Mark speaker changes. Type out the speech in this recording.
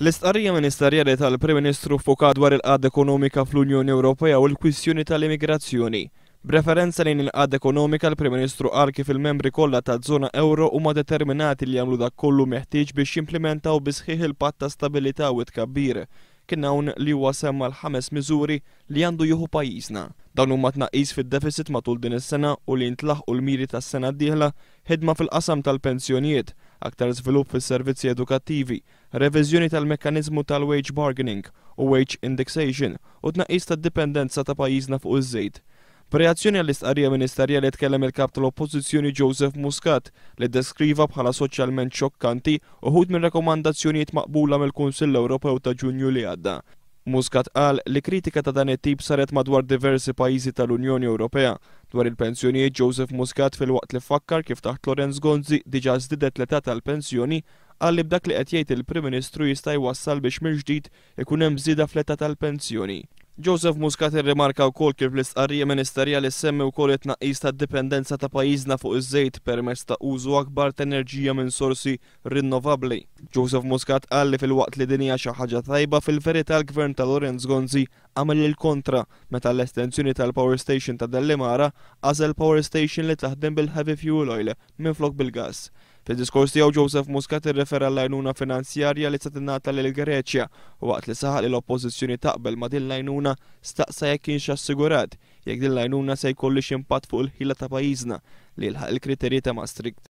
Speaker 1: L-istqarrija ministerjali tal-Prim Ministru ffokat dwar il-qagħda ekonomika fl-Unjoni Ewropea u l-kwistjoni tal-immigrazzjoni. B'referenza lejn il-qagħda ekonomika, l-Prim Ministru qal kif il-membri kollha taż-żona euro huma determinati li jagħmlu dak kollu meħtieġ biex jimplementaw bi sħiħ il-patt ta' stabilità u tkabbir. Kien hawn li huwa semma l-5 miżuri li għandu jieħu pajjiżna. Dawn huma tnaqqis fid-deficit matul din is-sena u li ntlaħqu l-miri tas-sena d-dieħla, ħidma fil-qasam tal-pensjonijiet, aktar żvilupp fis-servizzi edukattivi, reviżjoni tal-mekkaniżmu tal-wage bargaining u wage indexation u tnaqqis tad-dipendenza ta' pajjiżna fuq iż-żejt. B'reazzjoni għall-istqarrija ministerjali tkellem il-kap tal-Oppożizzjoni Joseph Muscat li ddeskriva bħala soċjalment xokkanti uħud minn rakkomandazzjonijiet maqbula mill-Kunsill Ewropew ta' Ġunju li għadda. Muscat qal li kritika ta' dan it-tip saret madwar diversi pajjiżi tal-Unjoni Ewropea. Dwar il-pensjonijiet, Joseph Muscat filwaqt li fakkar kif taħt Lorenz Gonzi diġà żdiedet l-età tal-pensjoni qal li b'dak li qed jgħid il-Prim Ministru jista' jwassal biex mill-ġdid ikun hemm żieda fl-età tal-pensjoni. Joseph Muscat irrimarka wkoll kif l-istqarrija ministerjali semmi wkoll it-tnaqqis tad-dipendenza ta' pajjiżna fuq iż-żejt permezz ta' użu akbar ta' enerġija minn sorsi rinnovabbli. Joseph Muscat qal li filwaqt li din hija xi ħaġa tajba fil-verità l-Gvern ta' Lorenz Gonzi għamel il-kontra meta l-estensjoni tal-Power Station ta' Dellimara għażel Power Station li taħdem bil-heavy fuel oil minflok bil-gass. Fid-diskors tiegħu Joseph Muscat irrefera l-għajnuna finanzjarja li se tingħata lill-Greċja u waqt li saħaq li l-Oppożizzjoni taqbel ma' din l-għajnuna staqsa jekk kienx assigurat jekk din l-għajnuna se jkollix impatt fuq il-ħila ta' pajjiżna li jilħaq il-kriterji ta' Maastricht.